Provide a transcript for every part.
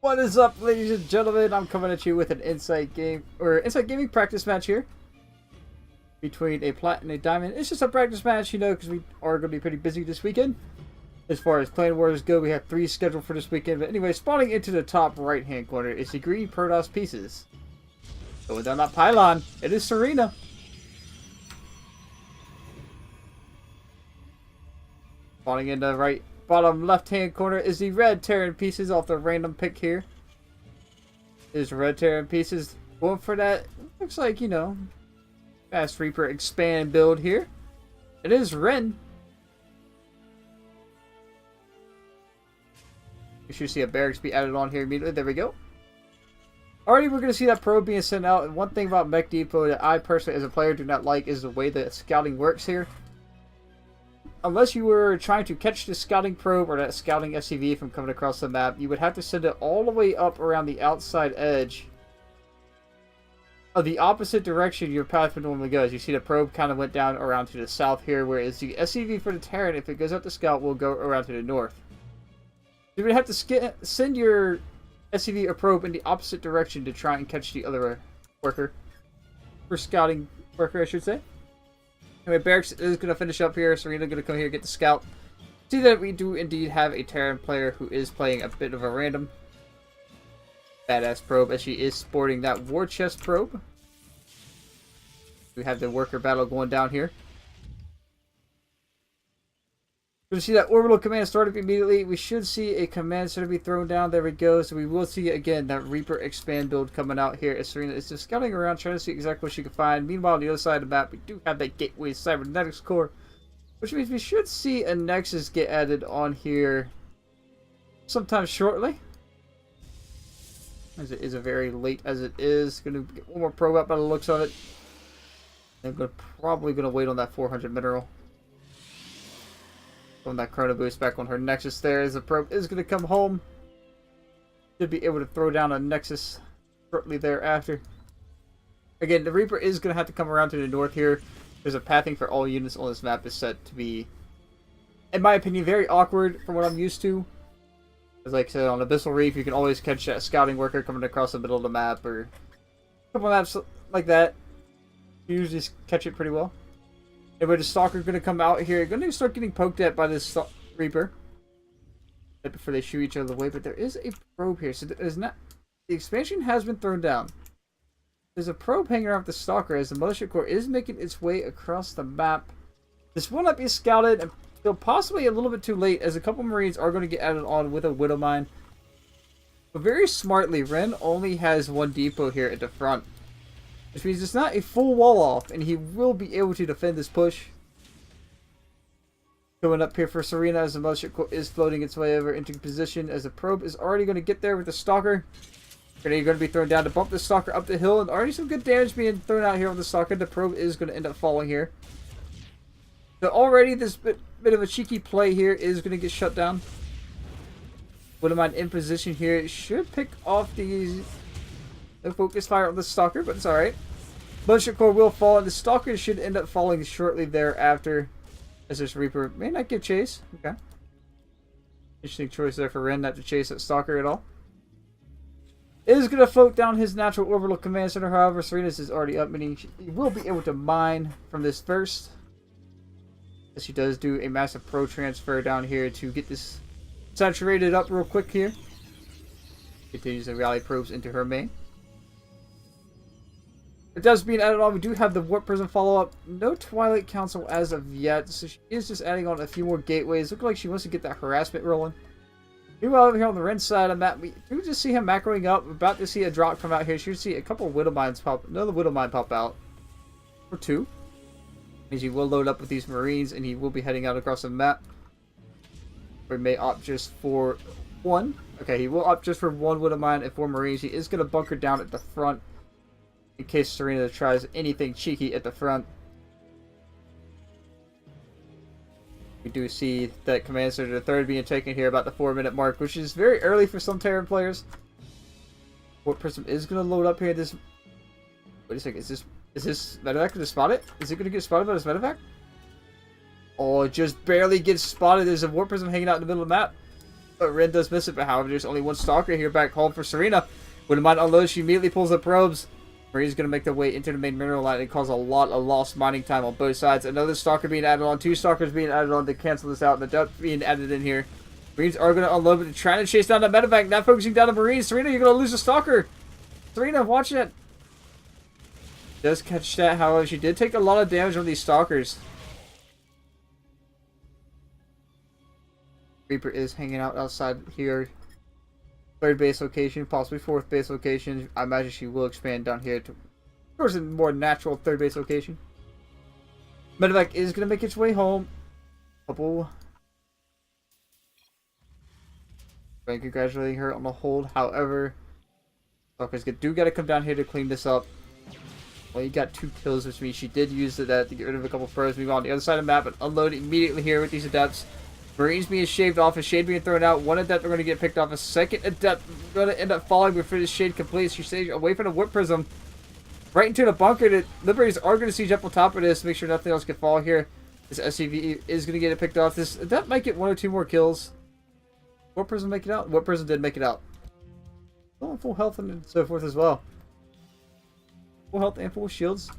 What is up, ladies and gentlemen? I'm coming at you with an Insight Gaming practice match here between a Plat and a Diamond. It's just a practice match, you know, because we are going to be pretty busy this weekend. As far as Clan Wars go, we have 3 scheduled for this weekend. But anyway, spawning into the top right-hand corner is the green Protoss pieces. Going down that pylon, it is Serena. Spawning in the right bottom left-hand corner is the red Terran pieces off the random pick here. Is red Terran pieces going for that? Looks like, you know, Fast Reaper expand build here. It is Wren. You should see a barracks be added on here immediately. There we go. Already we're going to see that probe being sent out. And one thing about Mech Depot that I personally as a player do not like is the way that scouting works here. Unless you were trying to catch the scouting probe or that scouting SCV from coming across the map, you would have to send it all the way up around the outside edge of the opposite direction your path would normally go. As you see, the probe kind of went down around to the south here, whereas the SCV for the Terran, if it goes up to scout, will go around to the north. You would have to send your SCV or probe in the opposite direction to try and catch the other worker. Or scouting worker, I should say. Anyway, Barracks is going to finish up here. Serena going to come here and get the scout. See that we do indeed have a Terran player who is playing a bit of a random badass probe, as she is sporting that war chest probe. We have the worker battle going down here. We're going to see that orbital command start up immediately. We should see a command center be thrown down. There we go. So we will see again that Reaper expand build coming out here as Serena is just scouting around trying to see exactly what she can find. Meanwhile, on the other side of the map, we do have that Gateway Cybernetics core, which means we should see a Nexus get added on here sometime shortly. As it is a very late as it is. Going to get one more probe up by the looks of it. I'm probably going to wait on that 400 mineral. On that chrono boost back on her Nexus there, as the probe is going to come home. Should be able to throw down a Nexus shortly thereafter. Again, the Reaper is going to have to come around to the north here. There's a pathing for all units on this map is set to be, in my opinion, very awkward from what I'm used to. As like I said, on Abyssal Reef, you can always catch that scouting worker coming across the middle of the map, or a couple maps like that. You usually catch it pretty well. Anyway, the Stalker's going to come out here. Going to start getting poked at by this Reaper before they shoot each other away. But there is a probe here, so there's not. The expansion has been thrown down. There's a probe hanging around with the Stalker as the Mothership Core is making its way across the map. This will not be scouted until possibly a little bit too late, as a couple Marines are going to get added on with a Widow Mine. But very smartly, Wren only has one depot here at the front, which means it's not a full wall off, and he will be able to defend this push. Going up here for Serena as the Mothership Core is floating its way over into position, as the probe is already going to get there with the Stalker. Going to be thrown down to bump the Stalker up the hill, and already some good damage being thrown out here on the Stalker. The probe is going to end up falling here. So already this bit of a cheeky play here is going to get shut down. Widow Mine in position here. It should pick off these. No focus fire on the Stalker, but it's alright. Mothership Core will fall, and the Stalker should end up falling shortly thereafter, as this Reaper may not give chase. Okay. Interesting choice there for Wren not to chase that Stalker at all. It is going to float down his natural orbital command center, however. Serena's is already up, meaning he will be able to mine from this first. As she does do a massive pro transfer down here to get this saturated up real quick here. Continues to rally probes into her main. It does being added on. We do have the Warp Prism follow-up. No Twilight Council as of yet, so she is just adding on a few more gateways. Looks like she wants to get that harassment rolling. Meanwhile, over here on the Wren side of the map, we do just see him macroing up. We're about to see a drop come out here. Should see a couple of Widow Mines pop. Another Widow Mine pop out. Or 2. Means he will load up with these Marines, and he will be heading out across the map. Or he may opt just for 1. Okay, he will opt just for 1 Widow Mine and 4 Marines. He is going to bunker down at the front, in case Serena tries anything cheeky at the front. We do see that Command Center the third being taken here about the 4-minute mark, which is very early for some Terran players. Warp Prism is going to load up here. This. Wait a second. Is this medevac going to spot it? Is it going to get spotted by this medevac? Oh, it just barely gets spotted. There's a Warp Prism hanging out in the middle of the map. But Wren does miss it, but however, there's only one Stalker here back home for Serena. Wouldn't mind unload, she immediately pulls the probes. Marine's going to make their way into the main mineral line and cause a lot of lost mining time on both sides. Another Stalker being added on, 2 Stalkers being added on to cancel this out, and the Depth being added in here. Marines are going to unload, but they're trying to chase down the medevac, not focusing down the Marines. Serena, you're going to lose a Stalker. Serena, watch it. Does catch that, however, she did take a lot of damage from these Stalkers. Reaper is hanging out outside here. 3rd base location, possibly 4th base location. I imagine she will expand down here towards a more natural 3rd base location. Medevac is going to make its way home. Couple. Congratulating her on the hold. However, Stalkers do got to come down here to clean this up. Well, you got 2 kills, which means she did use that to get rid of a couple pros. Meanwhile, on the other side of the map, but unload immediately here with these adepts. Marines being shaved off, a shade being thrown out. 1 adept are going to get picked off. A 2nd adept going to end up falling before this shade completes. She stays away from the whip prism, right into the bunker. The Liberators are going to siege up on top of this, make sure nothing else can fall here. This SCV is going to get it picked off. This adept might get 1 or 2 more kills. Whip prism make it out? Whip prism did make it out. Still on full health and so forth as well. Full health and full shields.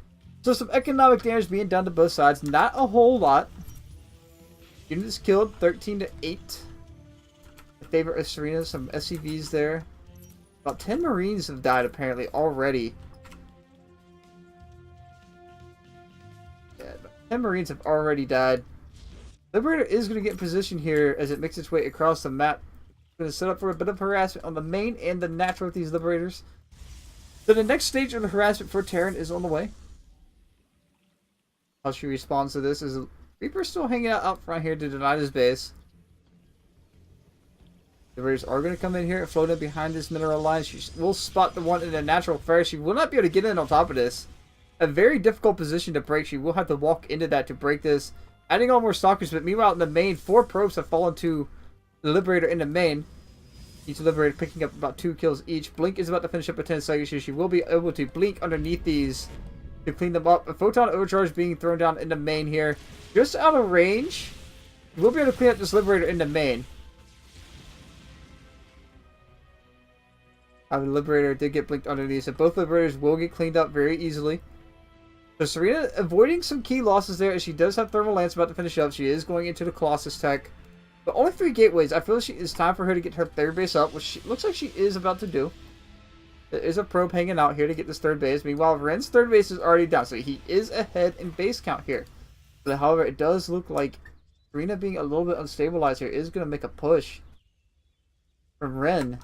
So some economic damage being done to both sides. Not a whole lot. Units killed, 13 to 8. In favor of Serena, some SCVs there. About 10 Marines have died apparently already. Yeah, about 10 Marines have already died. Liberator is going to get in position here as it makes its way across the map. Going to set up for a bit of harassment on the main and the natural with these Liberators. So the next stage of the harassment for Terran is on the way. How she responds to this is Reaper's still hanging out front here to deny his base. The Raiders are going to come in here and float in behind this mineral line. She will spot the one in a natural flare. She will not be able to get in on top of this. A very difficult position to break. She will have to walk into that to break this. Adding on more Stalkers, but meanwhile in the main, 4 probes have fallen to the Liberator in the main. Each Liberator picking up about 2 kills each. Blink is about to finish up at 10 seconds here. She will be able to blink underneath these to clean them up. A Photon Overcharge being thrown down in the main here. Just out of range. We'll be able to clean up this Liberator in the main. The Liberator did get blinked underneath, so both Liberators will get cleaned up very easily. So Serena avoiding some key losses there as she does have Thermal Lance about to finish up. She is going into the Colossus tech. But only 3 gateways. I feel it's time for her to get her 3rd base up, which looks like she is about to do. There is a probe hanging out here to get this 3rd base. Meanwhile, Wren's 3rd base is already down, so he is ahead in base count here. But however, it does look like Serena being a little bit unstabilized here is going to make a push from Wren.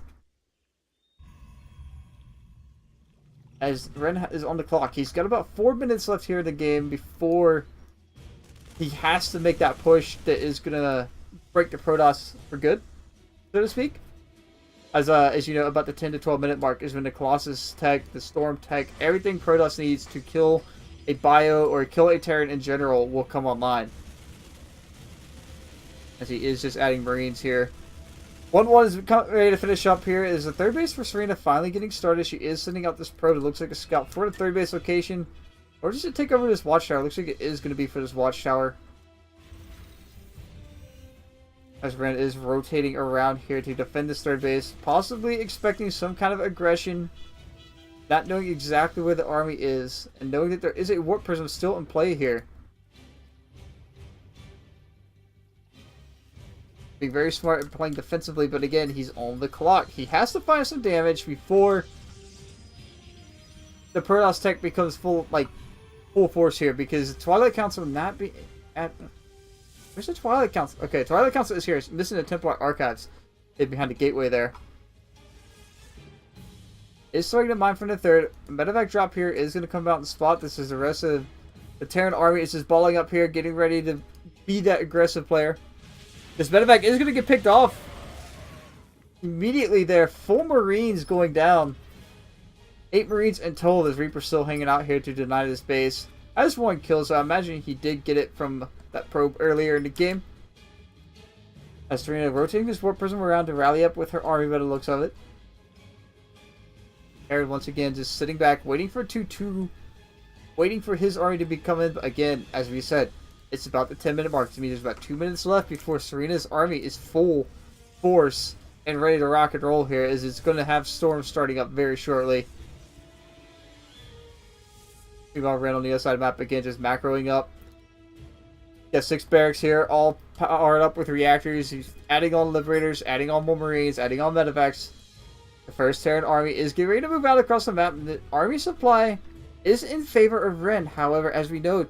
As Wren is on the clock. He's got about 4 minutes left here in the game before he has to make that push that is going to break the Protoss for good, so to speak. As you know, about the 10 to 12 minute mark is when the Colossus tech, the Storm tech, everything Protoss needs to kill a bio or kill a Terran in general will come online. As he is just adding Marines here. 1-1 is ready to finish up here. Is the 3rd base for Serena finally getting started. She is sending out this probe. It looks like a scout for the 3rd base location. Or just to take over this watchtower. Looks like it is going to be for this watchtower. As Wren is rotating around here to defend this 3rd base. Possibly expecting some kind of aggression. Not knowing exactly where the army is. And knowing that there is a warp prism still in play here. Being very smart at playing defensively, but again, he's on the clock. He has to find some damage before the Protoss tech becomes full force here, because the Twilight Council will not be at... Where's the Twilight Council? Okay, Twilight Council is here. It's missing the Templar Archives. Hid behind the gateway there. Is starting to mine from the 3rd. Medevac drop here is going to come out and spot. This is the rest of the Terran army. It's just balling up here, getting ready to be that aggressive player. This medevac is going to get picked off immediately there. 4 Marines going down. 8 Marines in total. This Reaper still hanging out here to deny this base. Has 1 kill, so I imagine he did get it from that probe earlier in the game. As Serena rotating this warp prism around to rally up with her army by the looks of it. Aaron once again just sitting back, waiting for 2-2. Waiting for his army to be coming. But again, as we said, it's about the 10-minute mark. To me, there's about 2 minutes left before Serena's army is full force and ready to rock and roll here, as it's going to have Storm starting up very shortly. Meanwhile, Wren on the other side of the map again, just macroing up. Got 6 barracks here, all powered up with reactors. He's adding on Liberators, adding on more Marines, adding on Medevacs. The first Terran army is getting ready to move out across the map. The army supply is in favor of Wren. However, as we know,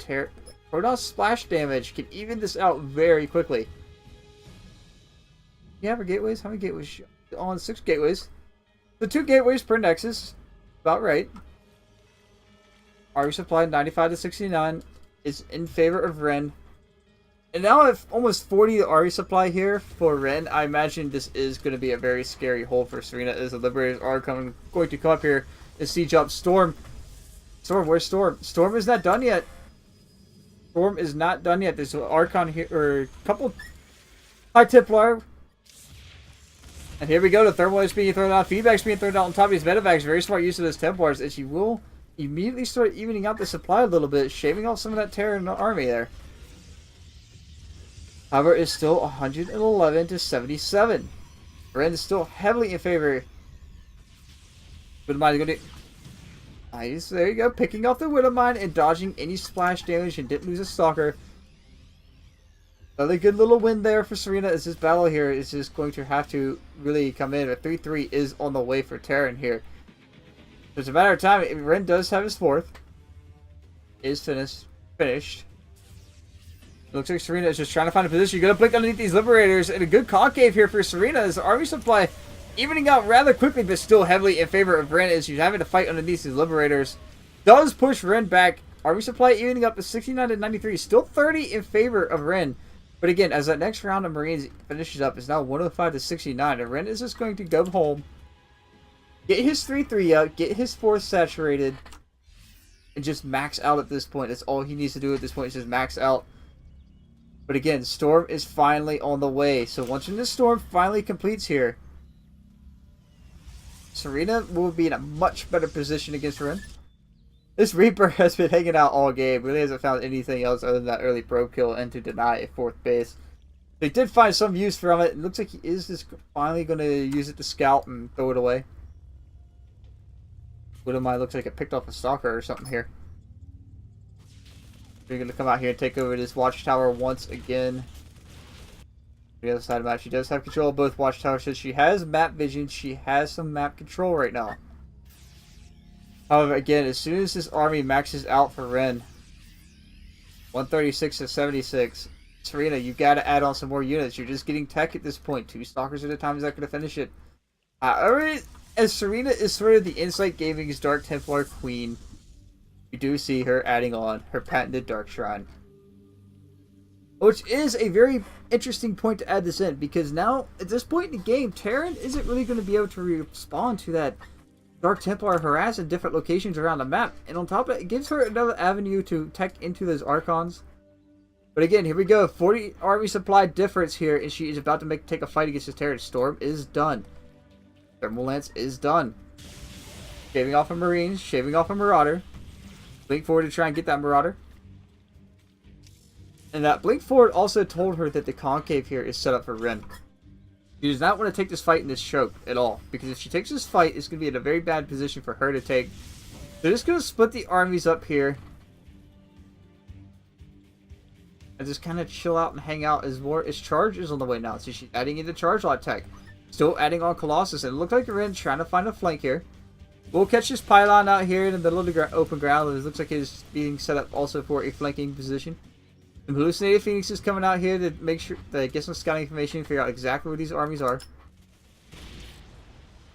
Protoss splash damage can even this out very quickly. You have our gateways? How many gateways? On 6 gateways. So 2 gateways per Nexus. About right. Army supply 95 to 69 is in favor of Wren. And now I have almost 40 RE supply here for Wren. I imagine this is going to be a very scary hold for Serena, as the Liberators are going to come up here and siege up Storm. Storm, where's Storm? Storm is not done yet. Storm is not done yet. There's an Archon here, or a couple High Templar. And here we go. The thermal is being thrown out. Feedback's being thrown out on top of these medevacs. Very smart use of those Templars, and she will immediately start evening out the supply a little bit, shaving off some of that Terran army there. However, it's still 111 to 77. Wren is still heavily in favor. Widowmine is going to... Nice, there you go. Picking off the Widowmine and dodging any splash damage, and didn't lose a Stalker. Another good little win there for Serena, as this battle here is just going to have to really come in. A 3-3 is on the way for Terran here. So it's a matter of time. Wren does have his 4th. Is finished. Looks like Serena is just trying to find a position. You're going to blink underneath these Liberators. And a good concave here for Serena, as the army supply evening out rather quickly, but still heavily in favor of Wren, as she's having to fight underneath these Liberators. Does push Wren back. Army supply evening up to 69 to 93. Still 30 in favor of Wren. But again, as that next round of Marines finishes up, it's now 105 to 69. And Wren is just going to go home, get his 3-3 out, get his 4th saturated, and just max out at this point. That's all he needs to do at this point, is just max out. But again, Storm is finally on the way. So once this Storm finally completes here, Serena will be in a much better position against Wren. This Reaper has been hanging out all game. Really hasn't found anything else other than that early probe kill and to deny a 4th base. They did find some use from it. It looks like he is just finally going to use it to scout and throw it away. Widowmine looks like it picked off a Stalker or something here. They're going to come out here and take over this watchtower once again. The other side of the map, she does have control of both watchtowers, so she has map vision. She has some map control right now. However, again, as soon as this army maxes out for Wren, 136 to 76, Serena, you got to add on some more units. You're just getting tech at this point. 2 Stalkers at a time is not going to finish it. As Serena is sort of the Insight Gaming's Dark Templar Queen, you do see her adding on her patented Dark Shrine. Which is a very interesting point to add this in, because now, at this point in the game, Terran isn't really going to be able to respond to that Dark Templar harass in different locations around the map. And on top of it, it gives her another avenue to tech into those Archons. But again, here we go. 40 army supply difference here, and she is about to take a fight against this Terran. Storm is done. Thermal Lance is done. Shaving off a Marine, shaving off a Marauder. Blink forward to try and get that Marauder. And that blink forward also told her that the concave here is set up for Wren. She does not want to take this fight in this choke at all, because if she takes this fight, it's going to be in a very bad position for her to take. They're just going to split the armies up here and just kind of chill out and hang out as charge is on the way now. So she's adding in the charge lot tech, still adding on Colossus, and it looks like Wren's trying to find a flank here. We'll catch this pylon out here in the middle of the open ground. It looks like it is being set up also for a flanking position. Some hallucinated phoenixes coming out here to make sure to get some scouting information and figure out exactly where these armies are.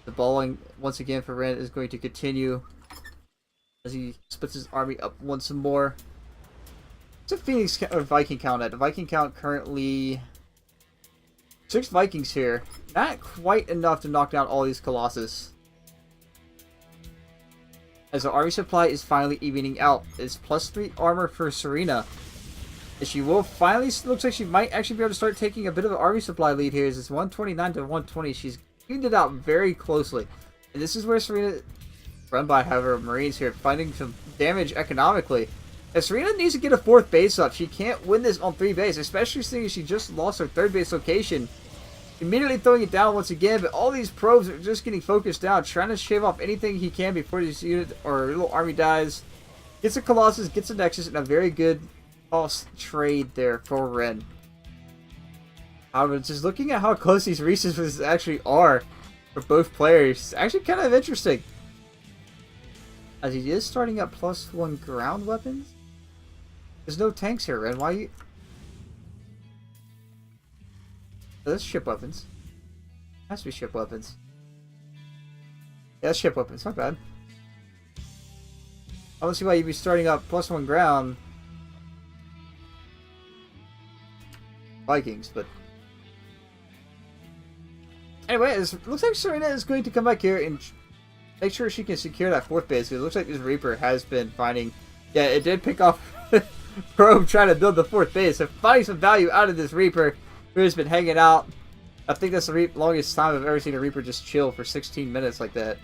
The balling once again for Wren is going to continue as he splits his army up once more. What's a Phoenix or Viking count at? The Viking count currently 6 Vikings here. Not quite enough to knock down all these Colossus. As the army supply is finally evening out. It's +3 armor for Serena. And she will finally, looks like she might actually be able to start taking a bit of an army supply lead here. It's 129 to 120. She's evened it out very closely. And this is where Serena, run by however Marines here, finding some damage economically. And Serena needs to get a 4th base up. She can't win this on 3 base, especially seeing she just lost her 3rd base location Immediately throwing it down once again, but all these probes are just getting focused down, trying to shave off anything he can before this unit or little army dies. Gets a Colossus, gets a Nexus, and a very good false trade there for Wren. However, just looking at how close these resources actually are for both players, it's actually kind of interesting. As he is starting up +1 ground weapons. There's no tanks here, Wren. Why are you... Oh, that's ship weapons. Has to be ship weapons. Yeah, that's ship weapons. Not bad. I don't see why you'd be starting up +1 ground Vikings, but anyway, it looks like Serena is going to come back here and make sure she can secure that 4th base. It looks like this Reaper has been finding... Yeah, it did pick off Probe trying to build the 4th base. So finding some value out of this Reaper who has been hanging out. I think that's the longest time I've ever seen a Reaper just chill for 16 minutes like that.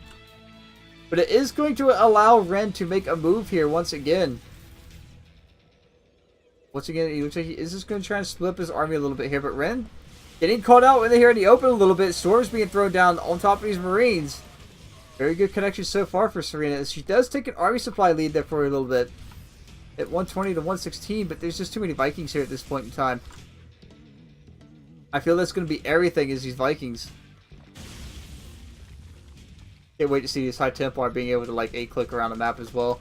But it is going to allow Wren to make a move here once again. Once again, he looks like he is just going to try and split up his army a little bit here. But Wren getting caught out when they're here in the open a little bit. Storms being thrown down on top of these Marines. Very good connection so far for Serena. She does take an army supply lead there for a little bit. At 120 to 116, but there's just too many Vikings here at this point in time. I feel that's going to be everything is these Vikings. Can't wait to see this High Templar being able to like 8-click around the map as well.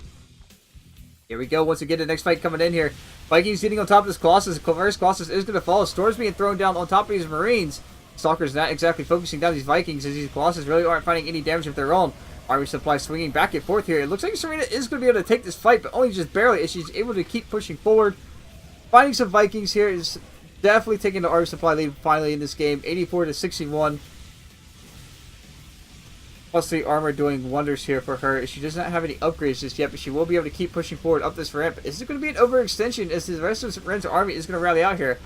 Here we go. Once again, the next fight coming in here. Vikings getting on top of this Colossus. First Colossus is going to fall. Storms being thrown down on top of these Marines. Stalker's not exactly focusing down these Vikings as these Colossus really aren't finding any damage of their own. Army supply swinging back and forth here. It looks like Serena is going to be able to take this fight, but only just barely as she's able to keep pushing forward. Finding some Vikings here is definitely taking the army supply lead finally in this game. 84 to 61. +3 armor doing wonders here for her. She does not have any upgrades just yet, but she will be able to keep pushing forward up this ramp. Is it going to be an overextension as the rest of Wren's army is going to rally out here?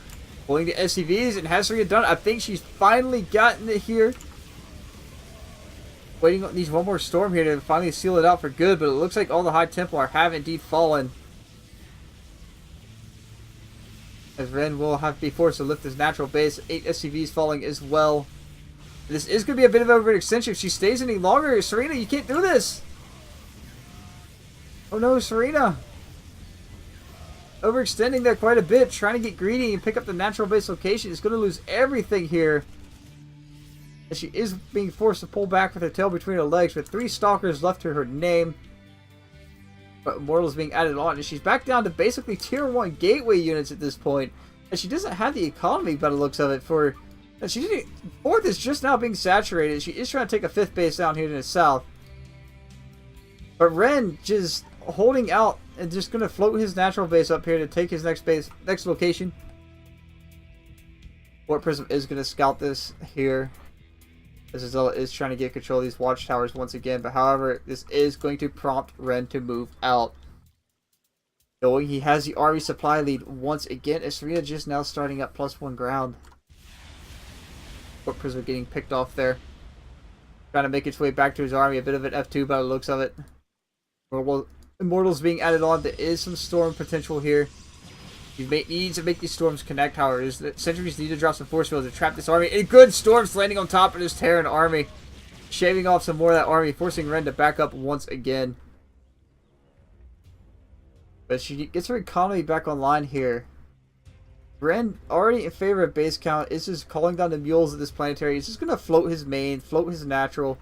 Pulling the SCVs, and has Serena done it? I think she's finally gotten it here. Waiting on these one more storm here to finally seal it out for good, but it looks like all the High Templar have indeed fallen. As Wren will have to be forced to lift his natural base. 8 SCVs falling as well. This is going to be a bit of an overextension. If she stays any longer, Serena, you can't do this. Oh no, Serena. Overextending there quite a bit, trying to get greedy and pick up the natural base location. Is going to lose everything here. As she is being forced to pull back with her tail between her legs with 3 Stalkers left to her name. But Immortals being added on. And she's back down to basically tier 1 gateway units at this point. And she doesn't have the economy by the looks of it for... She 4th is just now being saturated. She is trying to take a 5th base down here in the south. But Wren just holding out and just going to float his natural base up here to take his next location. Fort Prism is going to scout this here. As Azella is trying to get control of these watchtowers once again. But however, this is going to prompt Wren to move out. Knowing he has the army supply lead once again. As Serena just now starting up +1 ground. Fort Prism getting picked off there. Trying to make its way back to his army. A bit of an F2 by the looks of it. Immortals being added on. There is some storm potential here. You need to make these storms connect, however. Sentries need to drop some force fields to trap this army. And good storms landing on top of this Terran army. Shaving off some more of that army. Forcing Wren to back up once again. But she gets her economy back online here. Wren, already in favor of base count, is just calling down the mules of this planetary. He's just going to float his main, float his natural.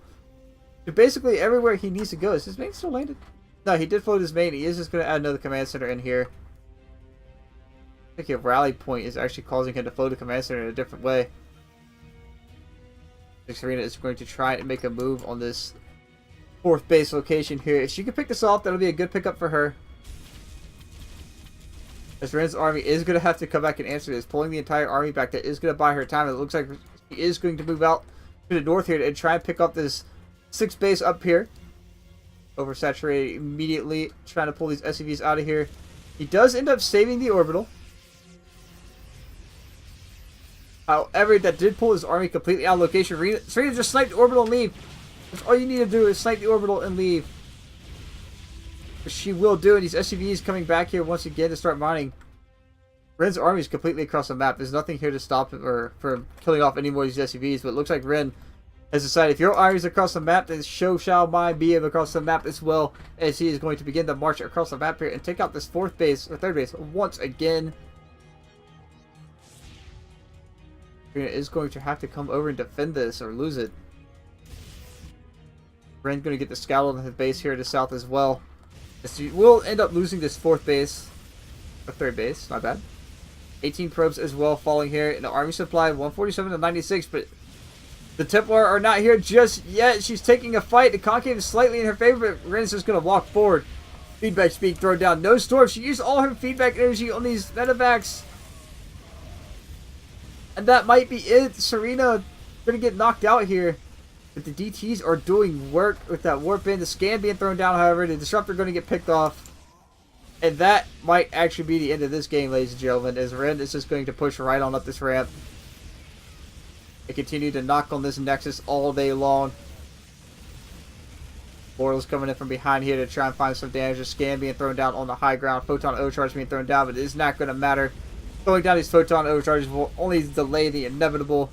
To basically everywhere he needs to go. Is his main still landed? No, he did float his main. He is just going to add another command center in here. I think a rally point is actually causing him to float a command center in a different way. Serena is going to try and make a move on this 4th base location here. If she can pick this off, that'll be a good pickup for her. As Wren's army is going to have to come back and answer this. Pulling the entire army back. That is going to buy her time. It looks like she is going to move out to the north here and try and pick up this 6th base up here. Oversaturated immediately. Trying to pull these SCVs out of here. He does end up saving the orbital. However, that did pull his army completely out of location. Serena just snipe the orbital and leave. That's all you need to do is snipe the orbital and leave. Which she will do, and these SCVs coming back here once again to start mining. Wren's army is completely across the map. There's nothing here to stop him or from killing off any more of these SUVs, but it looks like Wren has decided if your army is across the map, then so shall mine be across the map as well, as he is going to begin to march across the map here and take out this third base once again. Serena is going to have to come over and defend this or lose it. Wren's going to get the scout on his base here to the south as well. So we'll end up losing this third base, my bad. 18 probes as well falling here, and the army supply 147 to 96, but the Templar are not here just yet. She's taking a fight. The concave is slightly in her favor, but Wren's just going to walk forward. Feedback speed thrown down. No storm. She used all her feedback energy on these medevacs. And that might be it. Serena going to get knocked out here. But the DTs are doing work with that warp in. The scan being thrown down, however. The disruptor going to get picked off. And that might actually be the end of this game, ladies and gentlemen, as Wren is just going to push right on up this ramp. They continue to knock on this Nexus all day long. Mortal's coming in from behind here to try and find some damage. The scan being thrown down on the high ground. Photon overcharge being thrown down, but it is not going to matter. Throwing down these photon overcharges will only delay the inevitable.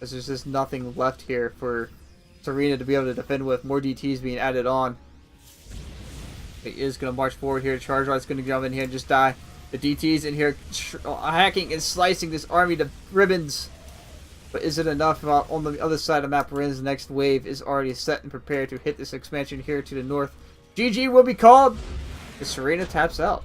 As there's just nothing left here for Serena to be able to defend with. More DTs being added on. He is going to march forward here. Charge Right's going to jump in here and just die. The DTs in here hacking and slicing this army to ribbons. But is it enough? On the other side of the map, Wren's next wave is already set and prepared to hit this expansion here to the north. GG will be called. The Serena taps out.